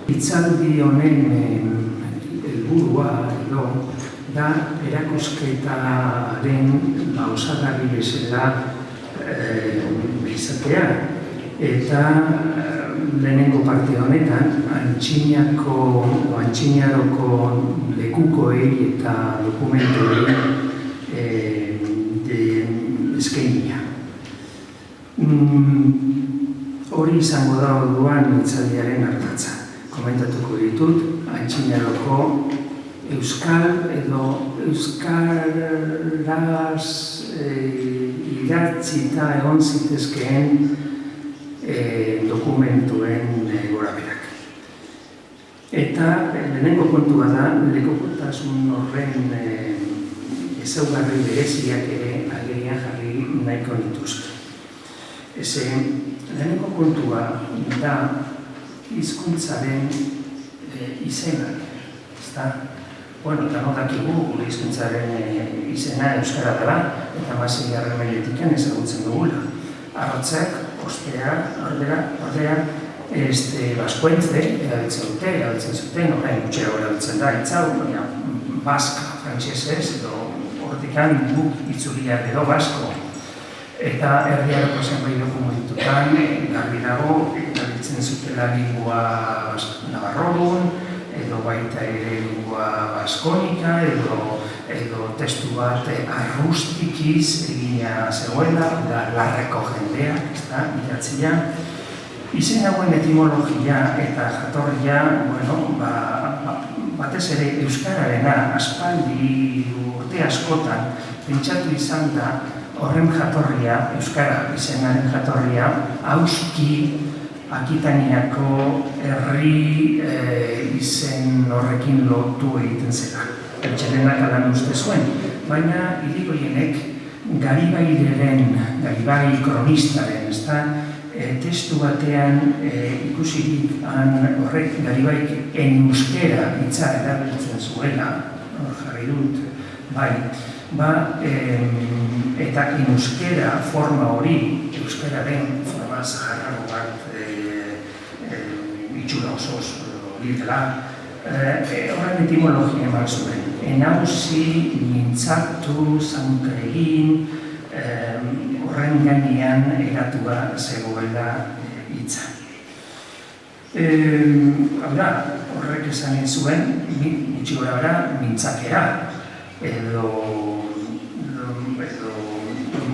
Hitzaldi honen helburua edo da erakusketaren osagarri bezala izatea. Eta lehenengo parte honetan, antxinaroko lekukoei eta dokumentuei eskainia. Hori izango da orduan hitzaldiaren ardatza. Komentatuko ditut, antxinaroko euskal edo euskaraz idatzita egon zitezkeen dokumentuen goraberak. Eta lehenengo kontua da, lekukotasun horren ezaugarri bereziak ere agerian jarri nahiko dituzte. Lehenengo kontua da hizkuntzaren izenak. Bueno, eta notakigu gure hizkuntzaren izena euskara dela, eta 16. mendetik ezagutzen dugula. Arrotzak, ostea, ordea, baskoentze, erabiltzen zuten, orain gutxera erabiltzen da, itzau, baska, frantsesez, edo hortikan guk itzuliak edo basko. Eta herriaroko zenbait dokumentutan, garbi dago, erabiltzen zutela lingua navarrodun, edo baita ere lingua baskonika, edo testu bat arrustikiz egina zegoela, larreko jendeak, idatzia. Izen hauen etimologia eta jatorria, batez ere euskararena aspaldi urte askotan pentsatu izan da horren jatorria, euskara izenaren jatorria, Auski Akitaniako herri izen horrekin lotu egiten zela. Pertxelenak alan uste zuen, baina hirigoienek Garibai kronistaren, testu batean ikusirik horrek Garibaik euskera hitza erabiltzen zuela, jarri dut, eta euskera forma hori, euskararen forma zaharrago bat, itxura osoz hori dela, horren etimologia eman zuen. Enauzi, mintzatu, zaunka egin, horren gainean eratua zegoela hitza. Horrek esan zuen, gutxi gora mintzakera, edo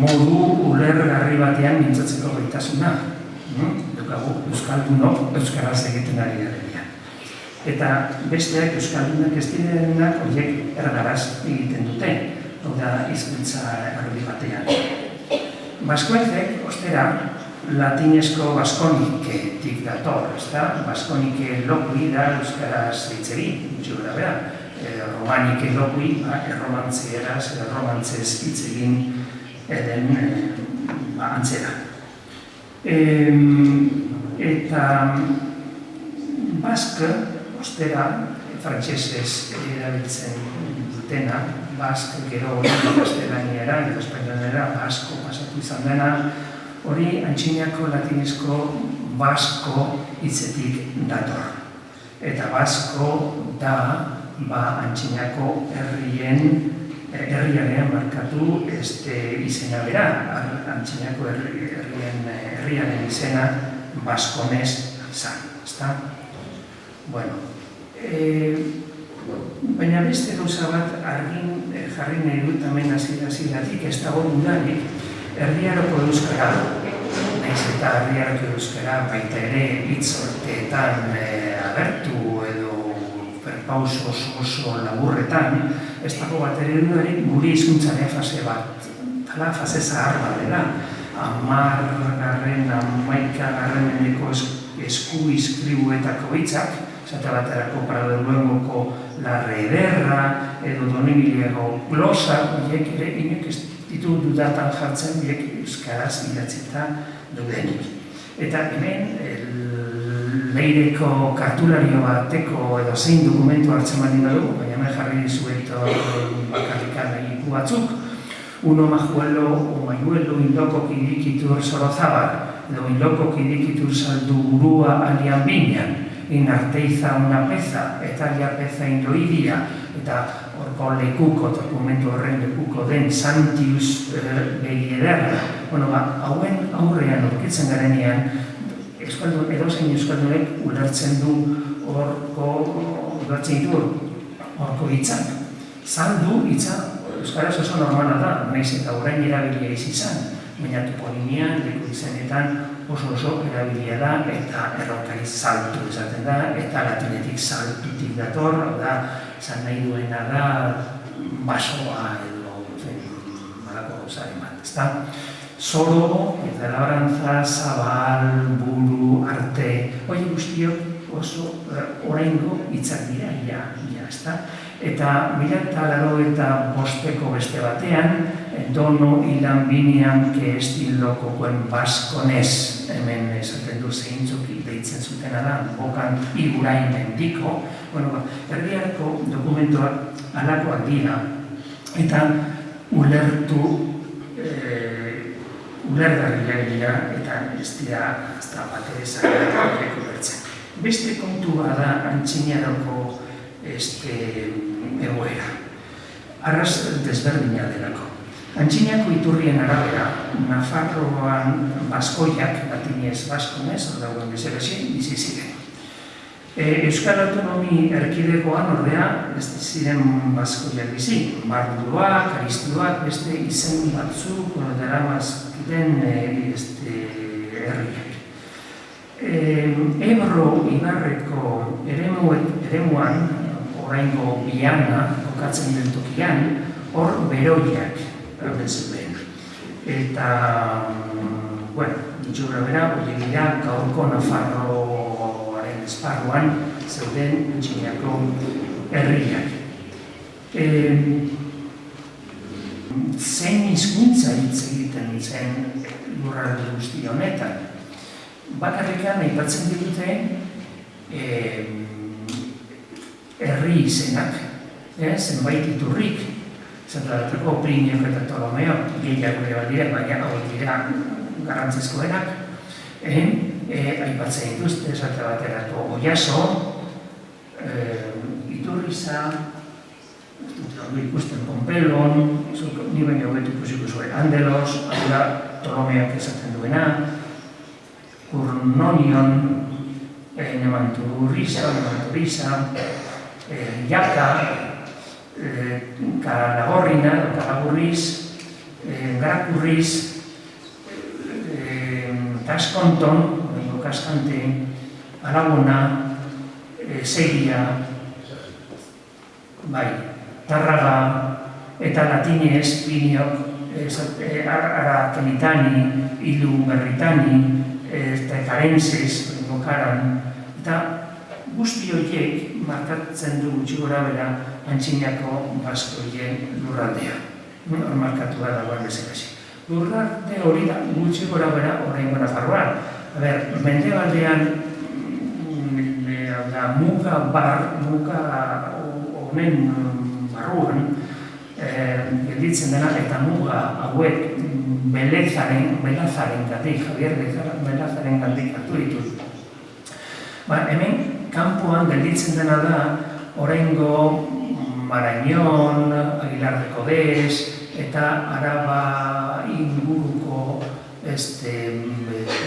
modu ulergarri batean mintzatzeko gaitasuna. Euskaldunok euskaraz egiten ari garenean. Eta besteak euskaldunak ez direnak horiek erdaraz egiten dute, hau da hizkuntza erdi batean. Baskoentzek, ostera, latinezko baskoniketik dator, baskonike lokui da euskaraz hitzeri, gutxi gora bera. Romanike lokui, erromantzieraz, erromantzez hitz egin eden antzera. Eta bask, ostera, frantsesez erabiltzen dutena, bask gero gaztelaniera eta espainiera basko pasatu izan dena, hori antxinako latinezko basko hitzetik dator. Eta basko da antxinako herriaren markatu izena bera, antxinako herriaren izena baskonez izan, ezta? Bueno, baina beste gauza bat argin jarri nahi dut hemen hasieratik ez dago dudarik erdiaroko euskara, nahiz eta erdiaroko euskara baita ere hitz horteetan agertu edo perpauso oso laburretan, ez dago bat ere dudarik gure hizkuntzaren fase bat, fase zahar bat dela, 10. mendeko esku izkribuetako hitzak, esate baterako Prado del Luengoko larre ederra, edo Donemilego glosa, horiek ere inek ez ditu dudatan jartzen, horiek euskaraz idatzita dudenik. Eta hemen, leireko kartulario bateko edo zein dokumentu hartzen baldin badugu, baina hemen jarri dizuet bakarrikan egiku batzuk, uno majuelo o mayuelo indoko kidikitur sorozabal, edo indoko kidikitur saldu burua alian binean, in Arteiza una peza, etalia peza indoidia, eta horko lekuko, dokumentu horren lekuko den Santius begi ederra. Hauen aurrean aurkitzen garenean, edozein euskaldunek ulertzen du horko hitzak. Zaldu hitza euskaraz oso normala da, nahiz eta orain erabilia izan, baina toponimian, leku izenetan oso erabilia da, eta erronkari zaltu esaten da, eta latinetik zaltutik dator, da, zan nahi duena da, basoa edo, malako zaren bat, ezta? Zoro, eta labrantza, zabal, buru, arte, hori guztiok oso oraingo hitzak dira, ezta? Eta 1985 beste batean, dono hilan binean que estiloko kuen baskonez, hemen esaten du zeintzuk deitzen zutena da, bokan igurain mendiko, erdiarko dokumentuak alakoak dira, eta ulergarriak dira, eta ez dira bat ere zainak ulertzen. Beste kontua da antxiniaroko egoera. Arraz desberdina delako. Antxiniako iturrien arabera, Nafarroan baskoiak, latinez baskonez, hor dagoen bezalaxe, bizi ziren. Euskal Autonomi Erkidegoan ordea, ez ziren baskoiak bizi, Marduak, Aristuak, beste izen batzuk, daramazkiten herriak. Ebro Ibarreko eremuan, oraingo Biana, kokatzen den tokian, hor beroiak gauden zuen. Eta, itxura bera, hori dira, gaurko Nafarroaren esparruan zeuden antxiniako herriak. Zein hizkuntza hitz egiten zen lurralde guzti honetan. Bakarrikan aipatzen ditute herri izenak, zenbait iturrik, zentratako Pliniok eta Ptolomeo, gehiago ere badira, baina hau dira garrantzizkoenak, aipatzen dituzte, esate baterako Oiaso, Iturriza, ikusten Pompelon, ni baino hobeto ikusiko zuen Andelos, hau da Ptolomeak esaten duena, Kurnonion, Nemanturiza, Jaka, Kalagorrina, Kalagurriz, Garakurriz, Kaskonton, Kaskante, Aragona, Segia, Tarraga, eta latinez, Pliniok, Ara Kenitani, Ilu Berritani, eta Karenses, Karan, eta guzti horiek markatzen du gutxi gora bera antxiniako baskoien lurraldea. Hor markatu da dagoen bezalaxe. Lurralde hori da gutxi gora bera oraingo Nafarroan. Mendebaldean muga honen barruan gelditzen dena eta muga hauek Belazaren gatik, Javier Belazaren gatik hartu ditut. Hemen, kanpoan gelditzen dena da, oraingo Marañon, Aguilar de Codés, eta Araba inguruko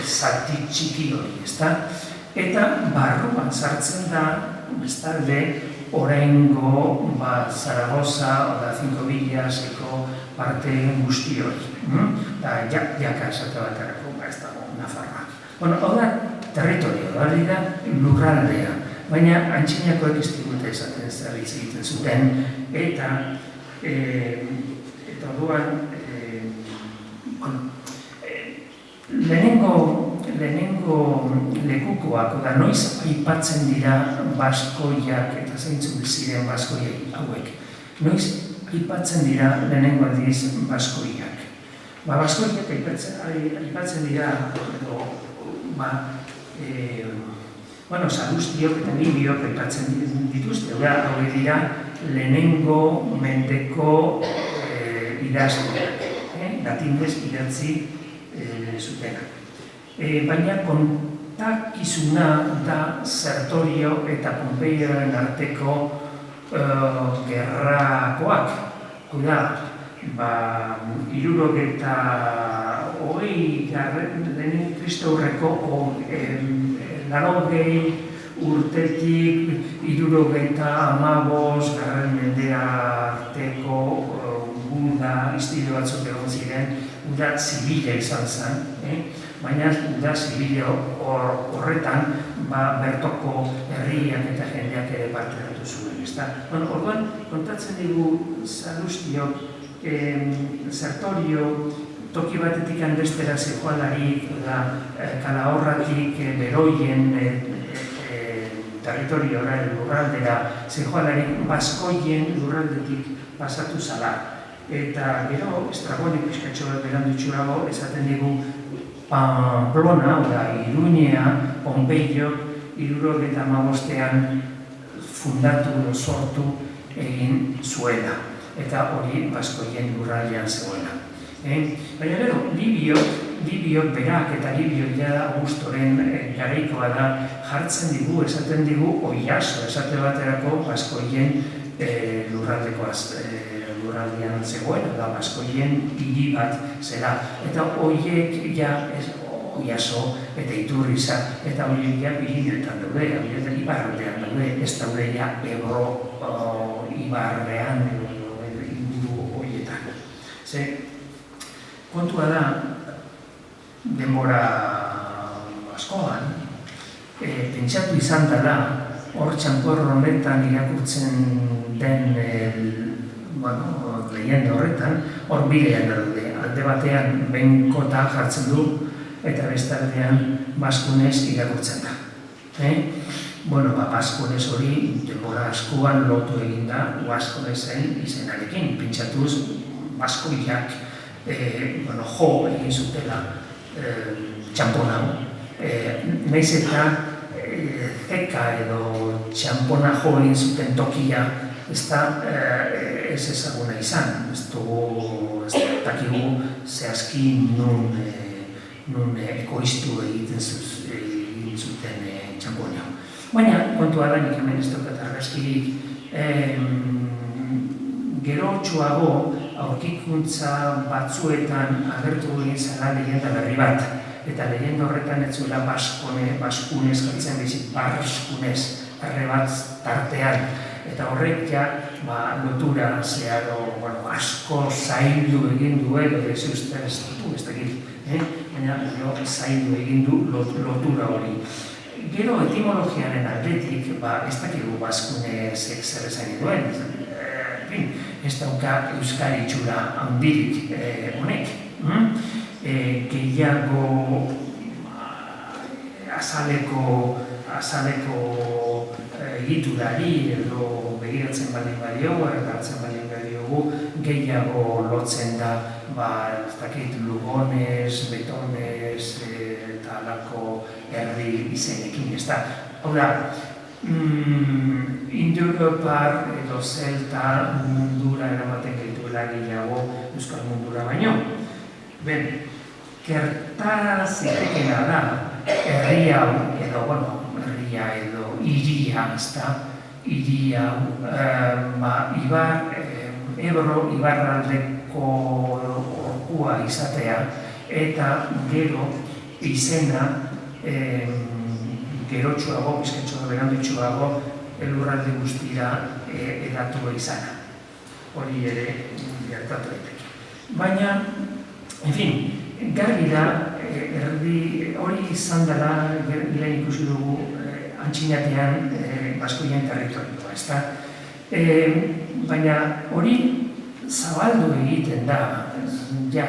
zati txiki hori, ezta? Eta barruan sartzen da, bestalde, oraingo Zaragoza, oda Cinco Villaseko parte guzti hori. Jaka esate baterako, ez dago, Nafarroa. Hau da, territorio, hori da, lurraldea. Baina antxiniakoek ez digute esaten zer hitz egiten zuten, eta orduan lehenengo lekukoak, oda noiz aipatzen dira baskoiak eta zeintzuk ziren baskoiak hauek. Noiz aipatzen dira lehenengo aldiz baskoiak. Baskoiak aipatzen dira, Salustiok eta Libiok aipatzen dituzte, hori dira lehenengo mendeko idazleak, latinez idatzi zutenak. Baina kontakizuna da Sertorio eta Pompeioen arteko gerrakoak. Hura, 320 Kristo aurreko 80 urtetik 75 garren mendea arteko uda istilu batzuk egon ziren, uda zibila izan zen, baina uda zibila horretan bertoko herriak eta jendeak ere parte hartu zuen. Orduan, kontatzen digu Salustiok, Sertorio toki batetik bestera zijoalarik, Kalahorratik Beroien territoriora, lurraldera, zijoalarik Baskoien lurraldetik pasatu zala. Eta gero, Estragonik pixkatxo bat berandutxurago, esaten digu Pamplona, Iruñea, Pompeio, 75ean fundatu sortu egin zuela. Eta hori Baskoien lurraldean zegoela. Baina gero, Libiok berak eta Libiok jada Augustoren garaikoa da jartzen digu, esaten digu Oiaso, esate baterako Baskoien lurraldean zegoela, da Baskoien hiri bat zela. Eta horiek ja Oiaso eta Iturriza, eta horiek ja Pirineoetan daude, horiek Ibarraldean daude, ez daude ja Ebro Ibarrean inguru horietan. Kontua da, denbora askoan, pentsatu izan dela, hor txanpor honetan irakurtzen den lehenda horretan, hor bidean daude. Alde batean benkota jartzen du, eta bestaldean Baskunez irakurtzen da. Baskunez hori denbora askoan lotu egin da Baskunezen izenarekin. Pentsatuz, Baskoiak jo egin zutela txampona. Naiz eta zeka edo txampona jo egin zuten tokia ez ezaguna izan. Ez dakigu zehazki nun ekoiztu egiten zuten txampona. Baina, kontua da, nik hemen ez daukat argazkirik, gerotxoago aurkikuntza batzuetan agertu egin zela lehenda berri bat. Eta lehenda horretan ez zuela Baskunez galtzen behizik, Baskunez erre bat tartean. Eta horrek ja lotura zeharo asko zaildu egin du edo ez dakit, baina zaildu egin du lotura hori. Gero etimologiaren aldetik, ez dakigu Baskunezek zer esan duen, ez dauka euskal itxura handirik honek. Gehiago azaleko egiturari edo begiratzen baldin badiogu, erretartzen baldin badiogu, gehiago lotzen da, ez dakit, Lugones, Betones eta alako herri izenekin, ez da. Hau da, Indo-Europar edo Zelta mundura eramaten gaituela gehiago euskal mundura baino. Gerta zitekena da, herria edo hiria, ez da, hiria, Ebro Ibarraldeko orkua izatea, eta gero izena gerotxoago, bizkatxoa berandutxoago, elurralde guztira edatu izana. Hori ere gertatu daiteke. Baina, en fin, garbi da, hori izan dela, lehen ikusi dugu, antxinatean Baskoien territorioa, ez da? Baina hori zabaldu egiten da, ja,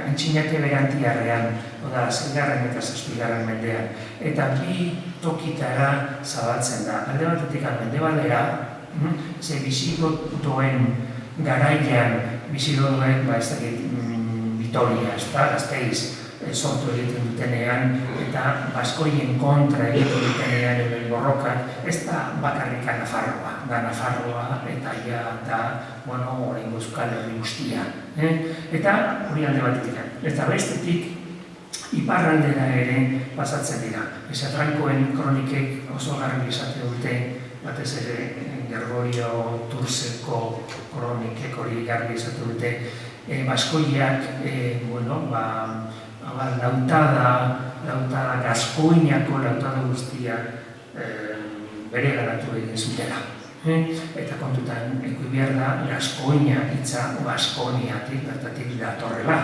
antxinate berantiarrean, oda, 6. eta 7. mendean, eta bi tokitara zabaltzen da. Alde batetik mendebaldera, ze bisigodoen garaian, bisigodoen, ez dakit, Vitoria, ez da, Gasteiz, sortu egiten dutenean, eta Baskoien kontra egiten dutenean edo borrokan, ez da bakarrik Nafarroa, da Nafarroa eta oraingo Euskal Herri guztia. Eta hori alde batetik. Eta bestetik, iparraldera ere pasatzen dira. Frankoen kronikek oso garbi esate dute, batez ere Gregorio Turseko kronikek hori garbi esate dute, Baskoiak, lautada Gaskoinako lautada guztiak bere garatu egin zutela. Eta kontutan eko behar da, Gaskoina hitza Baskoniatik bertatik datorrela.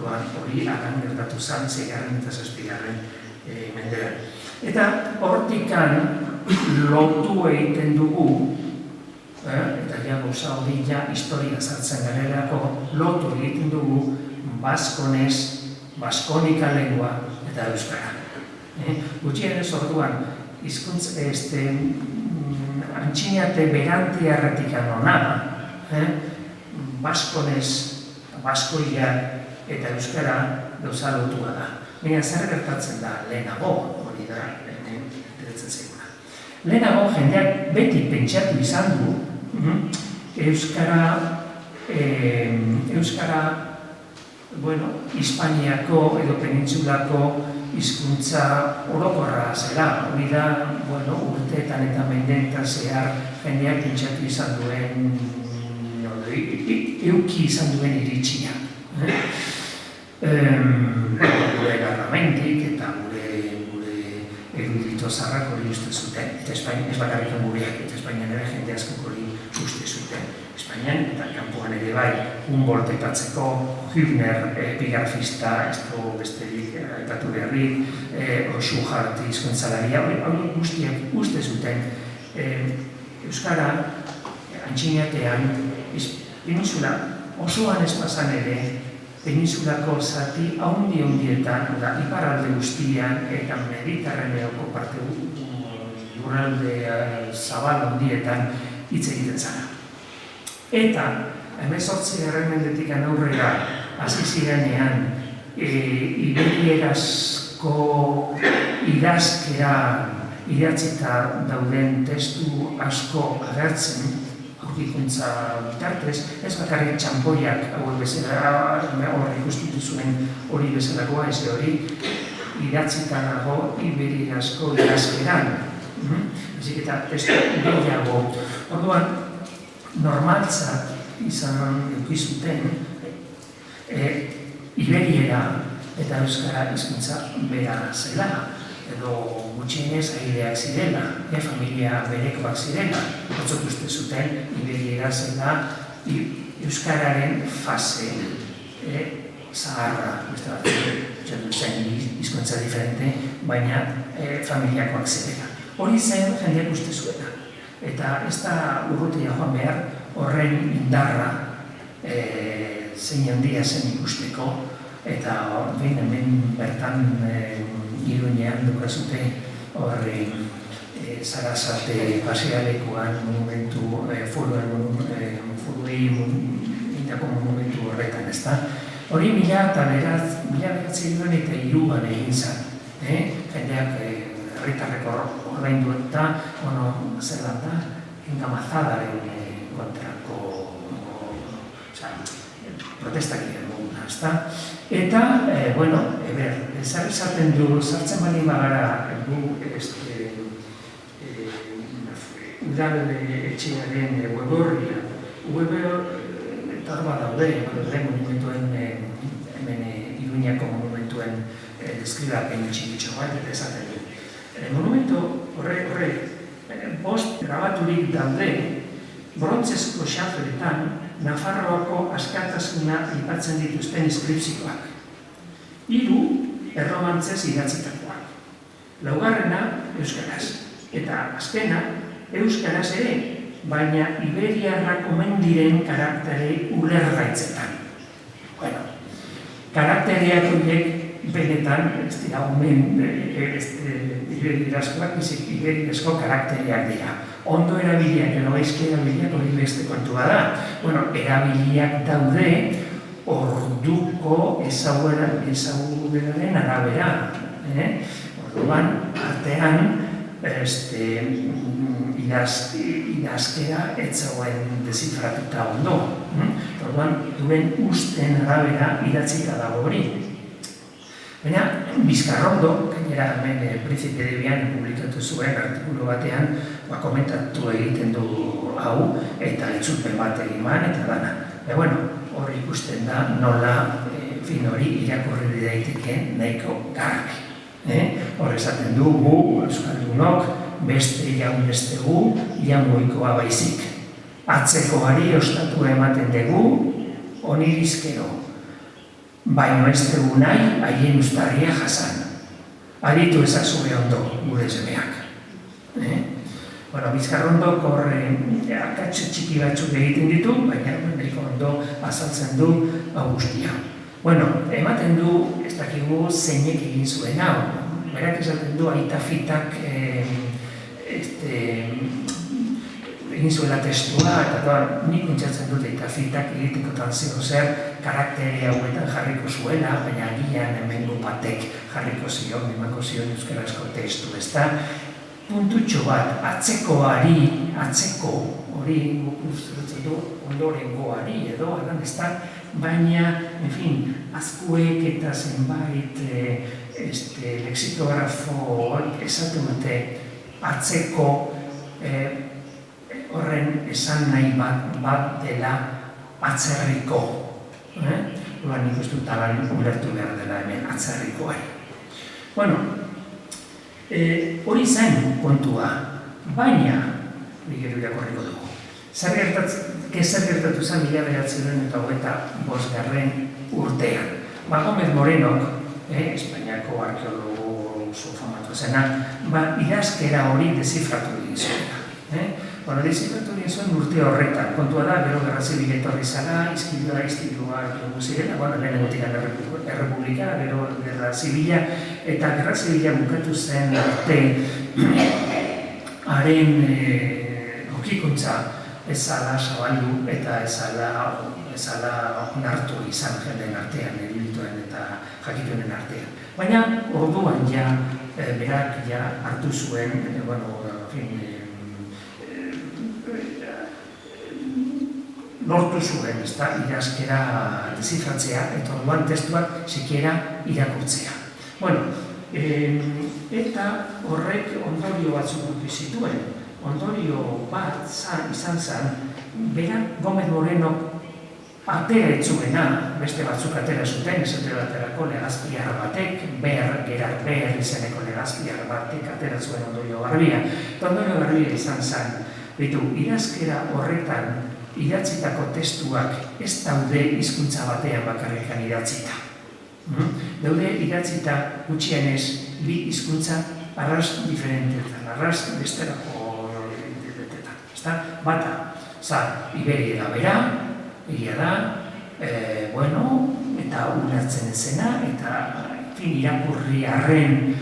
Hori agan gertatu zan, 6. eta 7. mendean. Eta hortikan lotu egiten dugu, eta gauza hori historia sartzen garelako, lotu egiten dugu baskonez, baskonika lengua eta euskara. Gutxienez orduan, hizkuntz antxiniate berantiarretik anona, baskonez, baskoia eta euskara gauza lotua da. Baina zer gertatzen da lehenago, hori da, eretzen zeguna. Lehenago jendeak beti pentsatu izan du, Euskara, Hispaniako edo penintsulako hizkuntza orokorra zela. Hori da, urteetan eta mendeetan zehar jendeak pentsatu izan duen, euki izan duen iritsia. Gure garramentik eta gure erudito zarrak hori uste zuten. Eta ez bakarrikan gureak, eta Espainian ere jende askok hori uste zuten. Espainian eta kanpoan ere bai, Humboldt aipatzeko, Hübner epigrafista, ez du besterik aipatu beharrik, Schuhart hizkuntzalaria, hori guztiak uste zuten euskara antxiniatean, peninsula osoan ez pasan ere, peninsulako zati haundi-haundietan, iparralde guztian eta Mediterraneoko parte lurralde zabal handietan hitz egiten zara. Eta, 18. mendetik aurrera hasi zirenean iberierazko idazkera idatzita dauden testu asko agertzen, aurkikuntza bitartez, ez bakarrik txampoiak hauek bezala, horri ikustitu zuen hori bezalakoa, ez hori idatzita dago iberierazko idazkeran. Ezik eta testu gehiago. Orduan, normaltzat izan edukizuten iberiera eta euskara hizkuntza bera zela, edo gutxienez aireak zirela, familia berekoak zirela, batzuk uste zuten iberiera zela euskararen fase zaharra, zen hizkuntza diferente, baina familiakoak zirela. Hori zen jendeak uste zuena. Eta ez da urrutia joan behar horren indarra zein handia zen ikusteko, eta hemen bertan Iruñean dukazute horri Sarasate pasealekuan monumentu, furuei indako monumentu horretan, ez da? Hori 1903 egin zen, jendeak herritarreko ordaindu eta, zelan da, engamazadaren kontrako protestak egin ezta? Eta, zer esaten du, sartzen bali bagara gu udal etxearen web-orria, eta hor bat daude, monumentuen, hemen Iruñako monumentuen deskribapen txikitxo bat, eta esaten du. Monumentu horrek, bost grabaturik daude, brontzezko xafletan, Nafarroako askatasuna aipatzen dituzten inskripzioak. 3 erromantzez idatzitakoak. Laugarrena, euskaraz. Eta azkena, euskaraz ere, baina iberiarrak omen diren karakterei ulergaitzetan. Karaktereak horiek benetan, ez dira omen iberizkoak, iberizko karaktereak dira. Ondo erabiliak, edo gaizki erabiliak hori beste kontua da. Erabiliak daude orduko ezaguberaren arabera. Orduan, artean, idazkera ez zegoen dezifratuta ondo. Orduan, duen usten arabera idatzita dago hori. Baina, Bizkarrondo, gainera hemen Príncipe de Vian publikatu zuen artikulu batean, komentatu egiten du hau, eta itzulpen bat egiman, eta dana. Hor ikusten da nola hori irakurri daiteke nahiko garbi. Hor esaten du gu, euskaldunok, beste jaunestegu, jangoikoa baizik. Atzekoari ostatu ematen dugu, onirizkero. Baino ez dugu nahi, haien ustarria jasan. Aditu ezazue ondo, gure semeak. Bizkarrondok hor akatxe txiki batzuk egiten ditu, baina nahiko ondo azaltzen du guztia. Ematen du, ez dakigu zeinek egin zuen hau. Berak esaten du aita fitak egin zuela testua, eta nik untzatzen dut aita fitak egitekotan zer karaktere hauetan jarriko zuela, baina agian hemengo batek jarriko zion, emako zion euskarazko testu, ez da? Puntutxo bat, atzekoari, hori guzturatzen du, ondorengoari edo, ez da? Baina, azkuek eta zenbait lexikografo esaten dute atzeko horren esan nahi bat dela atzerriko. Nik uste dut talan ulertu behar dela hemen atzerrikoari. Hori zen kontua, baina, gero irakorriko dugu. Zer gertatu zen 1925 urtean. Gómez Morenok, Espainiako arkeologo oso famatu zena, idazkera hori dezifratu egin zuela. Dezifratu egin zuen urte horretan. Kontua da, gero Gerra Zibila etorri zara, izkiluak jogu zirela, lehenengotik Errepublika, gero Gerra Zibila, eta Gerra Zibila bukatu zen arte haren okikuntza ezala zabaldu eta ezala onartu izan jenden artean, erilituen eta jakituenen artean. Baina, orduan berak hartu zuen, lortu zuen, idazkera dezifratzea, eta orduan testuak sikiera irakurtzea. Eta horrek ondorio batzuk dut zituen. Ondorio bat izan zen, berak Gómez Morenok atera etzuena, beste batzuk atera zuten, esate baterako legazpiar batek, Gerard izeneko legazpiar batek atera zuen ondorio garbia. Eta ondorio garbia izan zen, idazkera horretan idatzitako testuak ez daude hizkuntza batean bakarrikan idatzita. Daude idatzita gutxienez bi hizkuntza arras diferentetan, arras besterako bata, Iberiera bera, egia da, eta ulertzen ezena, eta irakurri arren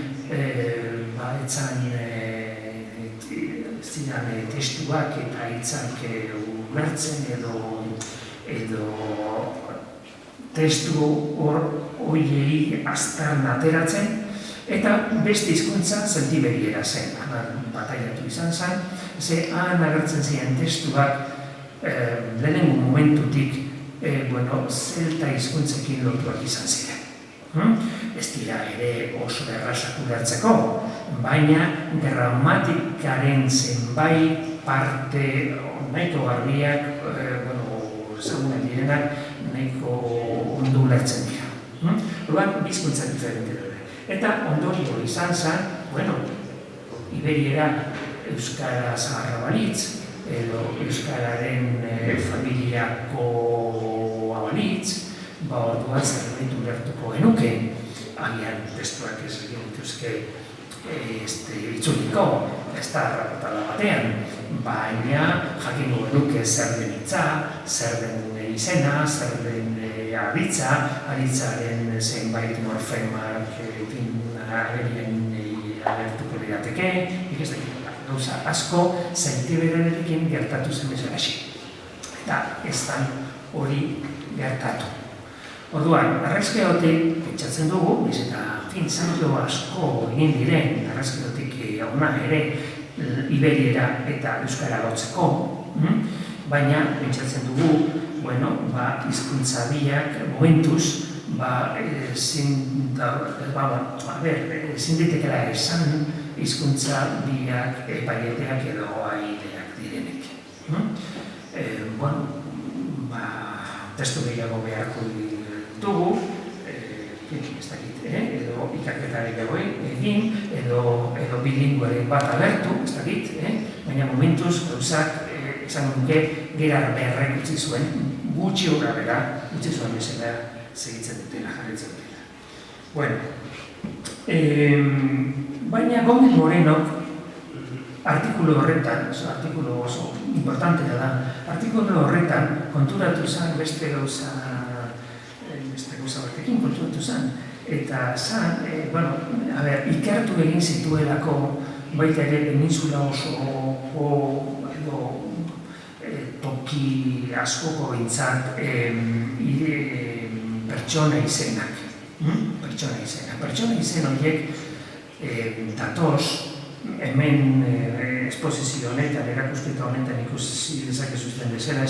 zidan testuak eta hitzak ulertzen edo testu horiei aztarn ateratzen, eta beste hizkuntza zeltiberiera zen, bataiatu izan zen, han agertzen ziren testuak lehenengo momentutik zelta hizkuntzekin lotuak izan ziren. Ez dira ere oso errazak ulertzeko, baina gramatikaren zenbait parte nahiko garbiak, ezagunak direnak, nahiko ondo ulertzen dira. Orduan, bi hizkuntza diferente dira. Eta ondorio izan zen, Iberiera euskara zaharra balitz, edo euskararen familiako abalitz, orduan zerbait ulertuko genuke, agian testuak ez dituzke itzuliko, ez da errapotala batean, baina jakingo genuke zer den hitza, zer den izena, zer den aditza, aditzaren zenbait morfemak agertuko lirateke, ez dakit. Gauza asko zeltiberarekin gertatu zen bezalaxi. Eta ez da hori gertatu. Orduan, arrezkeotik pentsatzen dugu, biz eta zailo asko egin diren, arrezkeotik hona ere Iberiera eta euskara lotzeko, baina pentsatzen dugu, hizkuntza biak momentuz ezin daitekela esan hizkuntza biak epaieteak edo aideak direnik. Testu gehiago beharko ditugu, edo ikerketari egin, edo bilinguaren bat agertu, baina momentuz gauzak esan nuke Gerard Berrek utzi zuen, gutxi horra bera, utzi zuen bezala segitzen dutela, jarritzen dutela. Baina Gómez Morenok artikulu horretan, artikulu oso importantea da, artikulu horretan konturatu zen beste gauza batekin konturatu zen, eta zen, ikertu egin zituelako baita ere peninsula oso toki askoko bintzat pertsona izenak. Pertsona izen horiek datoz, hemen esposizio honetan, erakusketa honetan ikusi dezakezuzten bezala,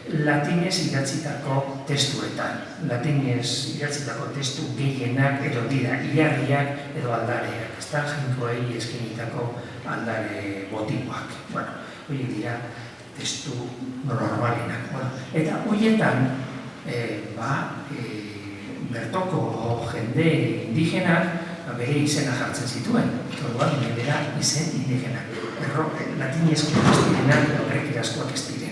latinez idatzitako testuetan. Latinez idatzitako testu gehienak edo dira hilarriak edo aldareak. Ez da jainkoei eskenitako aldare botikoak. Horiek dira testu normalenak. Eta horietan, bertoko jende indigenak bere izena jartzen zituen. Orduan, bera izen indigenak. Latinezko ez direnak, errekirazkoak ez direnak.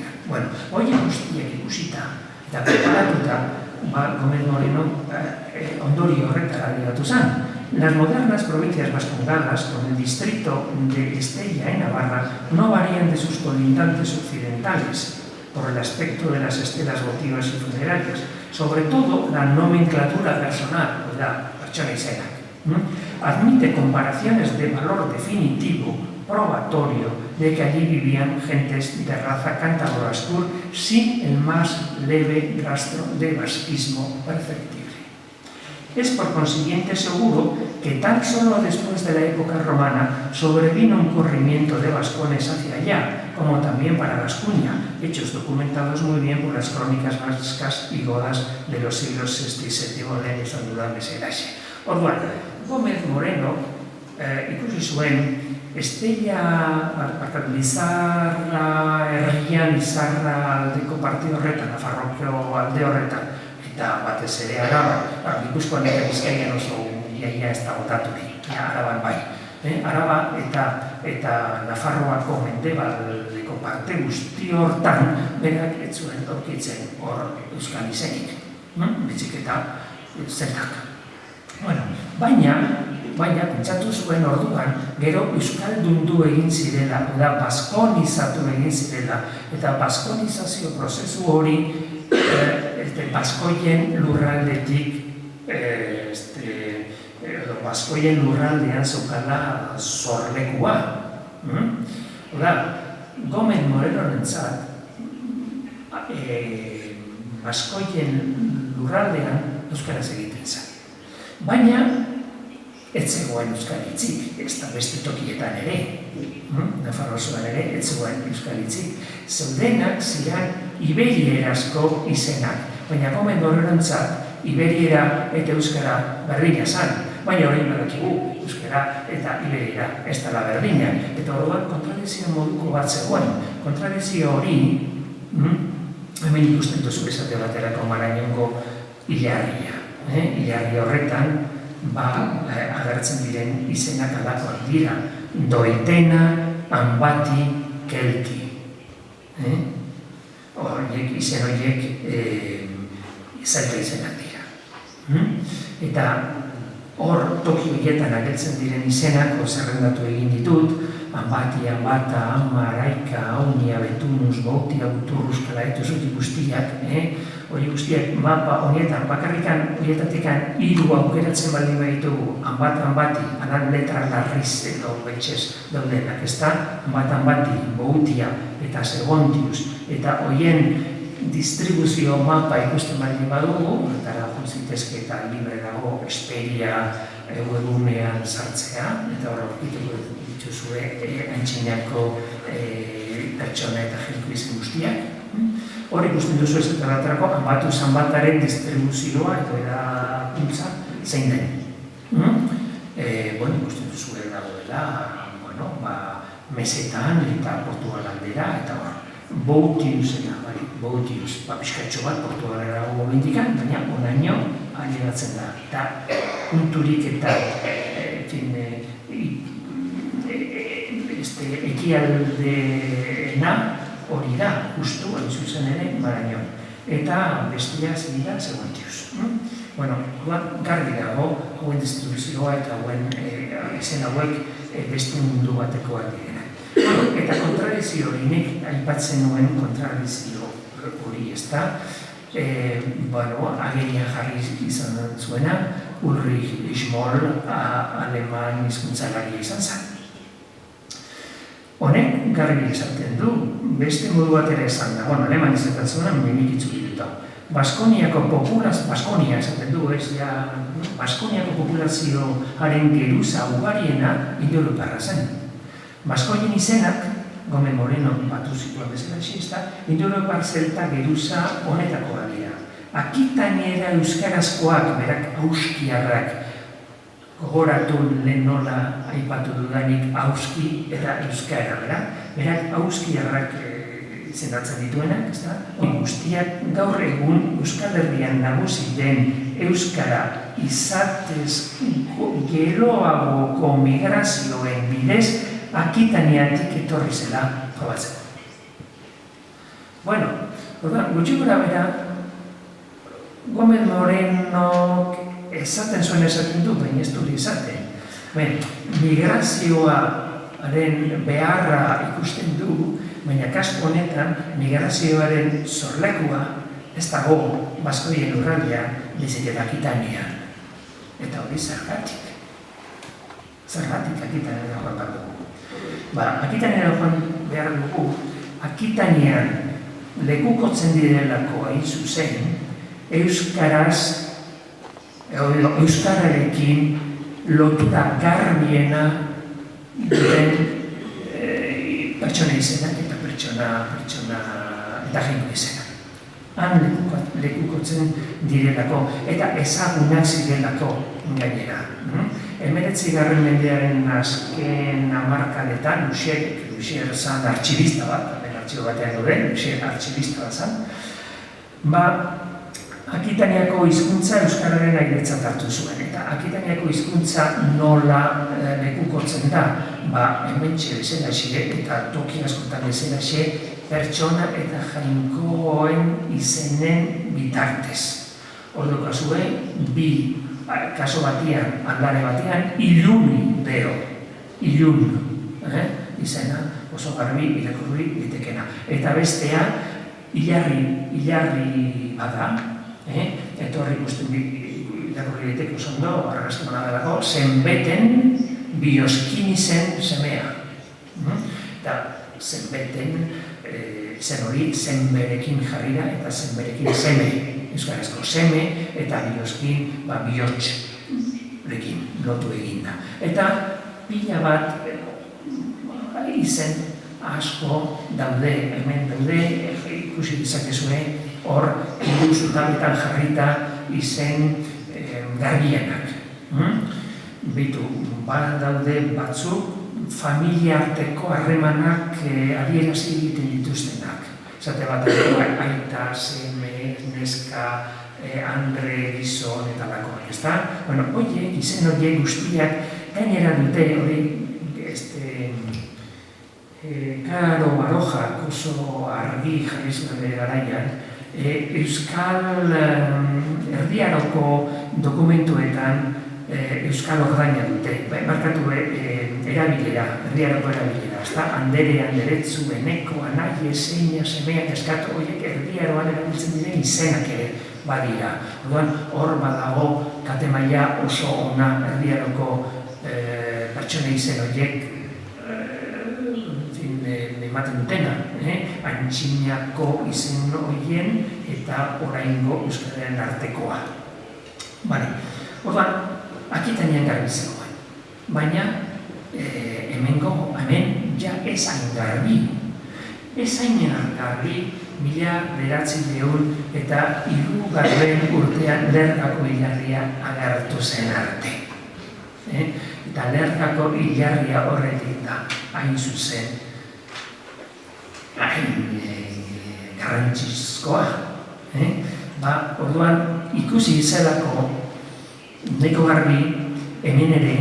Horien guztiak ikusita eta preparatuta, Gómez Moreno ondori horretara ligatu zen. Las modernas provincias vascongadas, con el distrito de Estella en Navarra, no varían de sus colindantes occidentales por el aspecto de las estelas votivas y funerarias, sobre todo la nomenclatura personal, la pertsona izenak. Admite comparaciones de valor definitivo, probatorio, de que allí vivían gentes de raza cántabro-astur sin el más leve rastro de vasquismo perceptible. Es por consiguiente seguro que tan solo después de la época romana sobrevino un corrimiento de vascones hacia allá, como también para Gascuña, hechos documentados muy bien por las crónicas vascas y godas de los siglos VI y VII en Sanduran Meseraxe. Orduan, Gómez Moreno ikusi zuen Lizarra herrian, Lizarra aldeko partido horretan, Nafarroko alde horretan, eta batez ere Araba, Gipuzkoan eta Bizkaian oso iaia ez da botaturik, Araban bai. Araba eta Nafarroako mendebaldeko parte guzti hortan berak ez zuen aurkitzen hor euskal izenik, bitzik eta zeltak. Baina, pentsatu zuen orduan, gero euskaldundu egin zirela, da baskonizatu egin zirela, eta baskonizazio prozesu hori baskoien lurraldetik, baskoien lurraldean zeukala zorlekua. Gómez Morenorentzat, baskoien lurraldean euskaraz egiten zen. Baina, ez zegoen euskal hitzik, ez da beste tokietan ere, Nafarroa osoan ere, ez zegoen euskal hitzik. Zeudenak ziren iberierazko izenak, baina Gómez Morenorentzat iberiera eta euskara berdina zen, baina hori badakigu euskara eta iberiera ez dela berdina. Eta orduan kontradizio moduko bat zegoen. Kontradizio hori, hemen ikusten duzu esate baterako Marañongo hilarria. Hilarri horretan, agertzen diren izenak alakoak dira. Doitena, Anbati, Kelki. Izen horiek zaita izenak dira. Eta hor toki horietan agertzen diren izenak zerrendatu egin ditut, Anbati, Anbata, Ama, Araika, Aunia, Betunus, Bautia, Buturrus, Kalaetu, zuti guztiak, hori guztiak mapa honietan, bakarrikan horietatikan hiru aukeratzen baldin baditugu, Anbati, anan letra larriz edo betxez daudenak, ez da? Anbati, Bautia eta Segontius, eta horien distribuzio mapa ikusten baldin badugu, eta juntzitezke eta libre dago Esperia webunean sartzea, eta hor aurkituko dituzue antxinako pertsona eta jenko izen guztiak. Hor ikusten duzu ez eta baterako, Amatu Zanbataren distribuzioa edo erakuntza zein den. Ikusten duzu dagoela, mesetan eta Portugal aldera, eta Boutiusena, Boutius, pixkatxo bat Portugalera dago bendikan, baina onaino alieratzen da. Eta punturik eta ekialdeena hori da, justu, hain zuzen ere, Marañon. Eta bestia zidira Zegoentius. Garbi dago, hauen distribuzioa eta hauen izen hauek beste mundu batekoak direna. Eta kontradizio hori, nik aipatzen nuen kontradizio hori ez da, agerian jarri izan zuena, Ulrich Schmoll, aleman hizkuntzalaria izan zen. Honek garbi esaten du, beste modu bat ere esan da, aleman izaten zuena, menik itzulituta. Baskoniako esaten du, Baskoniako populazioaren geruza ugariena indoeuroparra zen. Baskoien izenak, Gome Moreno batu zituen bezala xista, indoeuropar zelta geruza honetakoa dira. Akitaniera euskarazkoak, berak auskiarrak, gogoratu lehen nola aipatu dudanik auski eta euskara, berak auskiarrak izendatzen dituenak, ez da? Guztiak gaur egun Euskal Herrian nagusi den euskara izatez geroagoko migrazioen bidez Akitaniatik etorri zela probatzen. Gutxi gora bera, Gómez Morenok esaten du, baina ez dut izaten. Migrazioaren beharra ikusten du, baina kasu honetan migrazioaren zorlekua ez dago Baskoien lurraldean, baizik eta Akitanian. Eta hori zergatik. Zergatik Akitanian joan behar dugu. Akitanian joan behar dugu, Akitanian lekukotzen direlako hain zuzen, euskararekin lotura garbiena duten pertsona izenak eta pertsona jengo izenak. Han lekukotzen direlako eta ezagunak zirelako gainera. 19. mendearen azken hamarkadetan, Luxier zan artxibista bat, artxibo batean duen, Luxier artxibista bat zan, Akitaniako hizkuntza euskararen airetzat hartu zuen, eta Akitaniako hizkuntza nola lekukotzen da, hementxe bezalaxe eta toki askotan bezalaxe pertsona eta jainkoen izenen bitartez. Ordu kasue, bi kaso batian, aldare batean, ilun deo, izena oso garbi irakurri ditekena. Eta bestea, hilarri bada, etorri ikusten irakurri diteko zondo, argazki manadalako, zenbeten bioskin izen semea. Eta zenbeten zen hori zenberekin jarri da eta zenberekin seme. Euskarazko seme eta bioskin bihotzrekin lotu egin da. Eta pila bat izen asko daude, hemen daude, ikusi dizakezue, hor hiru zutabetan jarrita izen garbienak. Daude batzuk familia arteko harremanak adierazi egiten dituztenak. Zate bat aita, seme, neska, andre, gizon eta lakoak, ez da? Izen horiek guztiak gainera dute hori Karo Barojak oso argi jarri zuen bere garaian, Euskal Erdiaroko dokumentuetan Euskal ordaina dute, markatu erabilera, Erdiaroko erabilera, andere, anderetzu, eneko, anaie, zeina, semea, eskatu, horiek Erdiaroan erabiltzen diren izenak ere badira. Hor badago katemaia oso ona Erdiaroko pertsona izen horiek ematen dutena, antxinako izen horien eta oraingo euskararen artekoa. Akitanian garbi zegoen, baina hemen ja ez hain garbi. Ez hain garbi 1903 urtean Lergako hilarria agertu zen arte. Eta Lergako hilarria horretik da, hain zuzen, garrantzizkoa. Orduan, ikusi izelako, nahiko garbi, hemen ere,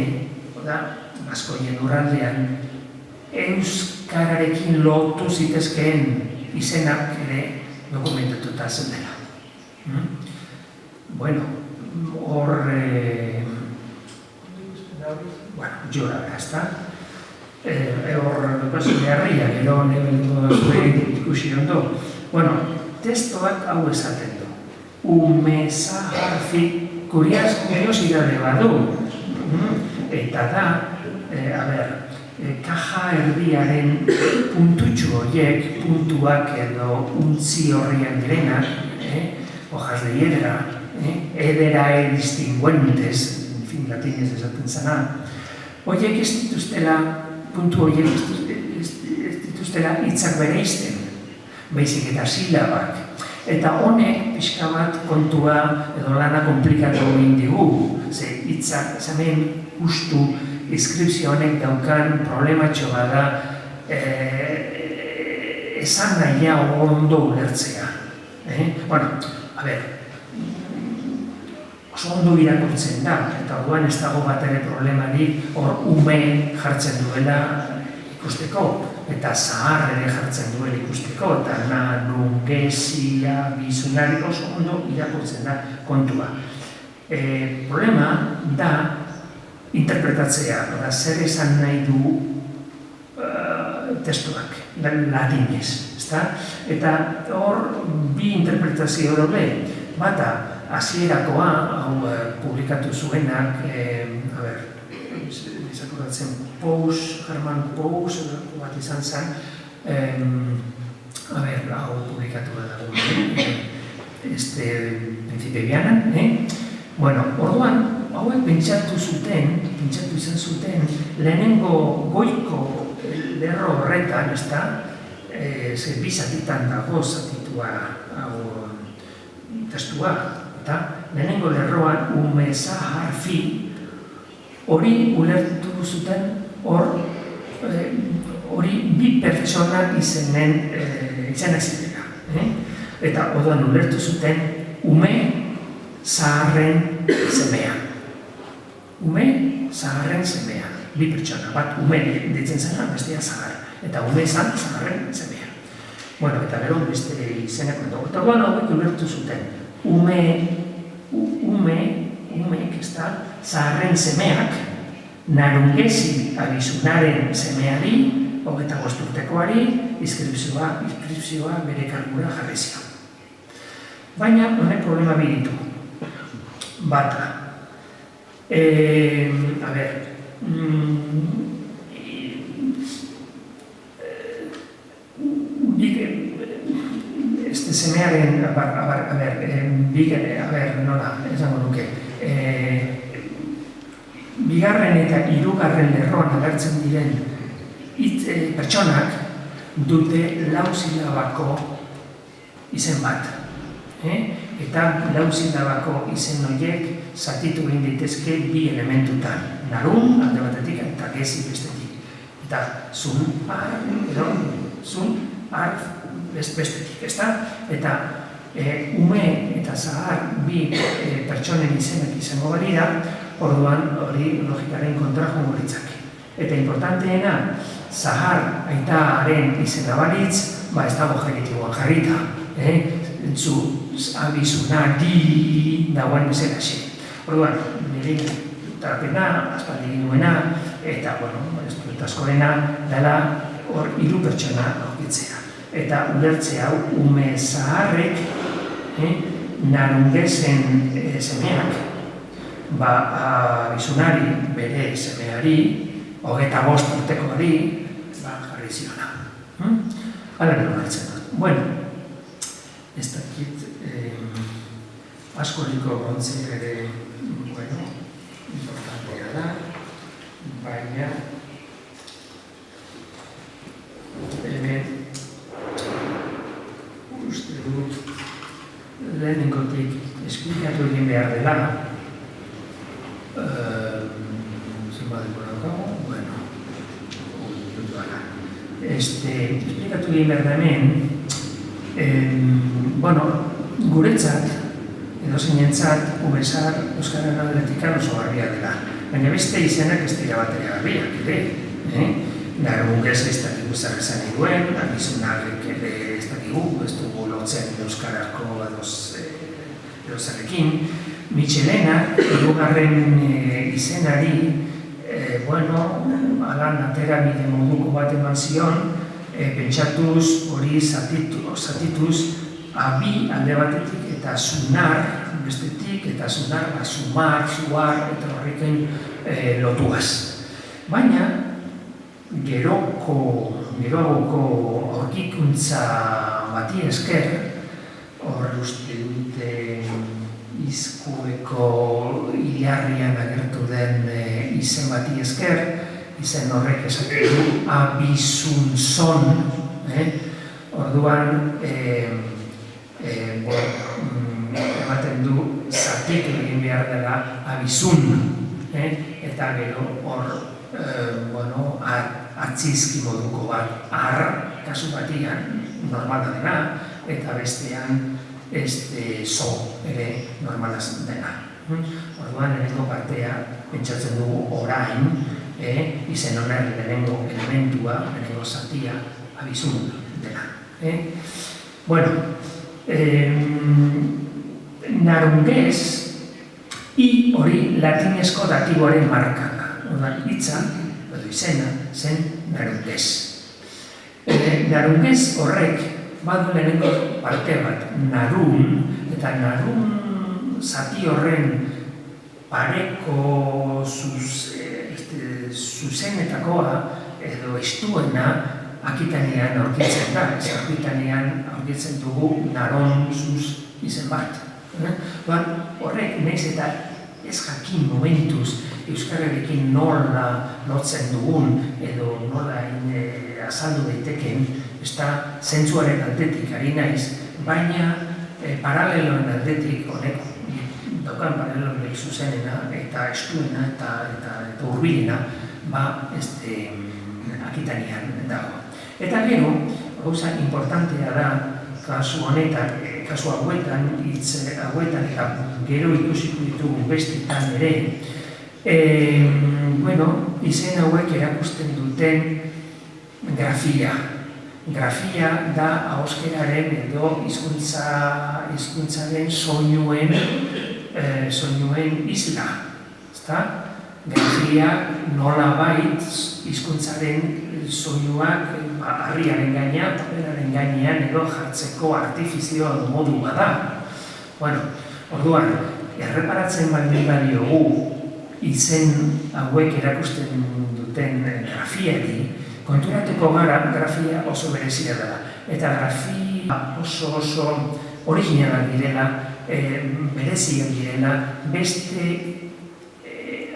Baskoien lurraldean, euskararekin lotu zitezkeen izenak ere dokumentatuta zeudela. Hor, jora gara, ezta? Hor, beharria, gero ikusi ondo. Testoak hau esaten du. Umezaharfi, kuriosidade badu. Eta da, kaja erdiaren puntutxo horiek, puntuak edo untzi horrian direnak, hojas de hiedra, ederae distinguentes, en fin, latinez esaten zana, horiek ez dituztela, puntu horiek ez dituztela hitzak bereizten, baizik eta silabak. Eta honek, pixka bat, kontua edo lana komplikatu egin digu, ze hitzak, hemen justu inskripzio honek daukan problematxo bada esan nahia ondo ulertzea. Oso ondo irakurtzen da, eta orduan ez dago bat ere problemarik hor ume jartzen duela ikusteko, eta zahar ere jartzen duela ikusteko, eta nanungesia, bizunari oso ondo irakurtzen da kontua. Problema da interpretatzea, zer esan nahi du testuak, latinez, ezta? Eta hor bi interpretazio daude, bata hasierakoa, hau publikatu zuenak, izakuratzen Hermann Pous, bat izan zen, hau publikatu da dago, Principe Vianan, orduan, hauek pentsatu izan zuten, lehenengo goiko lerro horretan, bi zatitan dago zatitua testua, eta lehenengo lerroan umezaharfi hori ulertu zuten hori bi pertsona izenak zitela. Eta orduan ulertu zuten ume zaharren semea. Ume zaharren semea. Bi pertsona, bat ume ditzen zena, bestea zahar. Eta ume zaharren semea. Eta gero beste izenak kontu. Eta orduan hauek ulertu zuten. Umeek ez da, zaharren semeak, narungesi abizunaren semeari, 25 urtekoari, inskripzioa bere kargura jarri zion. Baina, honek problema biditu. Bata. Semearen, nola, esango nuke, bigarren eta hirugarren lerroan agertzen diren pertsonak dute 4 silabako izen bat. Eta 4 silabako izen horiek zatitu egin daitezke bi elementutan. Narun, alde batetik, eta gezi bestetik. Eta zun, bestetik, ezta? Eta ume eta zahar bi pertsonen izenak izango balira, orduan hori logikaren kontra joango litzake. Eta importanteena, zahar aitaren izena balitz, ez dago genitiboan jarrita. Zu abizuna di dagoen bezala xe. Orduan, nire tarapena, aspaldi nuena, eta, askoena, dela hor 3 pertsona aurkitzea. Eta ulertze hau ume zaharrek narungesen semeak bizunari bere semeari 25 urtekoari jarri ziona. Hala gero ulertzen dut. Ez dakit askoriko gontze ere importantea da, baina hemen esplikatu egin behar dela, esplikatu egin behar da hemen, guretzat, edo zeinentzat, ubezar Euskararen aldetik oso garbia dela. Baina beste izenak ez dira bateria garbiak, ere? Narungez ez dakigu zer esan nahi duen, abizunak ere ez dakigu, ez dugu lotzen Euskarako zerrekin. Mitxelena, hirugarren izenari, alan atera bide moduko bat eman zion, pentsatuz hori zatituz, abi alde batetik eta sunar, bestetik, eta sunar, sumar, suar, eta horrekin lotuaz. Baina, geroagoko aurkikuntza bati esker, hor uste dute izkueko hilarrian agertu den izen bati esker, izen horrek esaten du abizunzon, orduan ematen du zatitu egin behar dela abizun, eta gero hor atzizki moduko bat kasu batian normala dena, eta bestean so ere normalaz dena. Orduan, lehenengo partea pentsatzen dugu orain, izen honen lehenengo elementua, lehenengo zatia, abizun dela. Narungez, i hori latinezko datiboaren markaka. Orduan, hitza, edo izena, zen narungez. Narungez horrek, badu lehenengo parte bat, narun, eta narun zati horren pareko zuzenetakoa edo estuena Akitanean aurkitzen da, Akitanean aurkitzen dugu naron zuz izen bat. Horrek nahiz eta ez jakin momentuz Euskararekin nola lotzen dugun edo nola azaldu daiteken, ez da zentzuaren aldetik ari naiz, baina paraleloen aldetik honek daukan paraleloen zuzenena eta estuena eta urbilena Akitanean dago. Eta gero, gauza importantea da, kasu honetan, kasu hauetan, hitz hauetan, eta gero ikusiko ditugu bestetan ere, izen hauek erakusten duten grafia. Grafia da ahoskeraren edo hizkuntzaren soinuen isla. Grafia nolabait hizkuntzaren soinuak harriaren gainean, paperaren gainean edo jartzeko artifizioa edo modu bada. Orduan, erreparatzen baldin badiogu izen hauek erakusten duten grafiari, konturatuko gara grafia oso berezia dela. Eta grafia oso originalak direla, bereziak direla, beste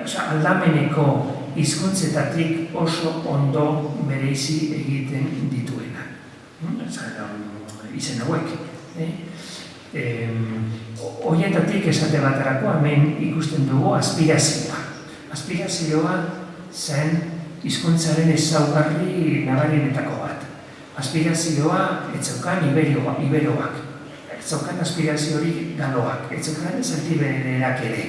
aldameneko hizkuntzetatik oso ondo bereizi egiten dituena. Izen hauek. Horietatik esate baterako hemen ikusten dugu aspirazioa. Aspirazioa zen hizkuntzaren ezaugarri nabarienetako bat. Aspirazioa etzeukan iberoak. Etzeukan aspirazio hori galoak. Etzeukan zeltibererak ere.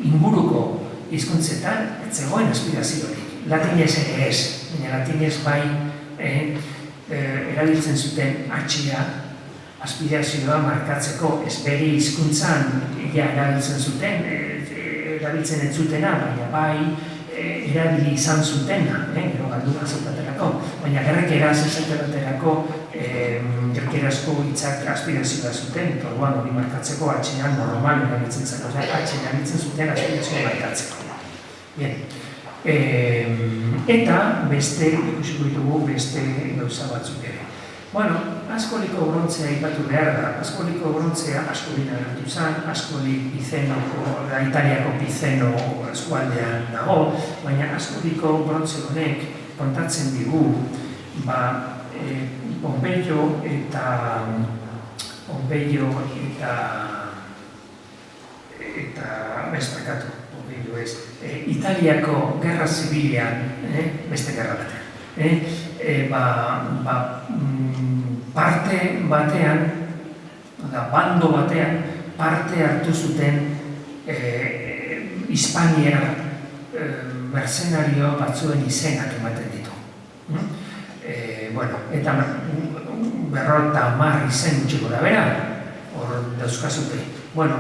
Inguruko hizkuntzetan ez zegoen aspirazio hori. Latinez ere ez, baina latinez bai erabiltzen zuten atxia aspirazioa markatzeko ez bere hizkuntzan erabiltzen zuten, erabiltzen ez zutena, baina bai erabili izan zutena, gero galdura zutaterako, baina gerrekeraz esaterako gerkerazko hitzak aspirazioa zuten, eta orduan hori markatzeko atxean normal erabiltzen zen, atxean erabiltzen zuten aspirazioa markatzeko. Eta beste, ikusiko ditugu beste gauza batzuk ere. Askoliko brontzea ipatu behar da, askoliko brontzea askolina gertu zen, askolik Pizenoko, Italiako Pizeno eskualdean dago, baina askoliko brontze honek kontatzen digu, Pompeio eta Onbeio eta bestakatu, onbeio ez. Italiako gerra zibilian, beste gerra batean, parte batean, bando batean, parte hartu zuten Hispania mercenario batzuen izenak ematen ditu. Eta 50 izen gutxiko da bera, hor dauzkazute.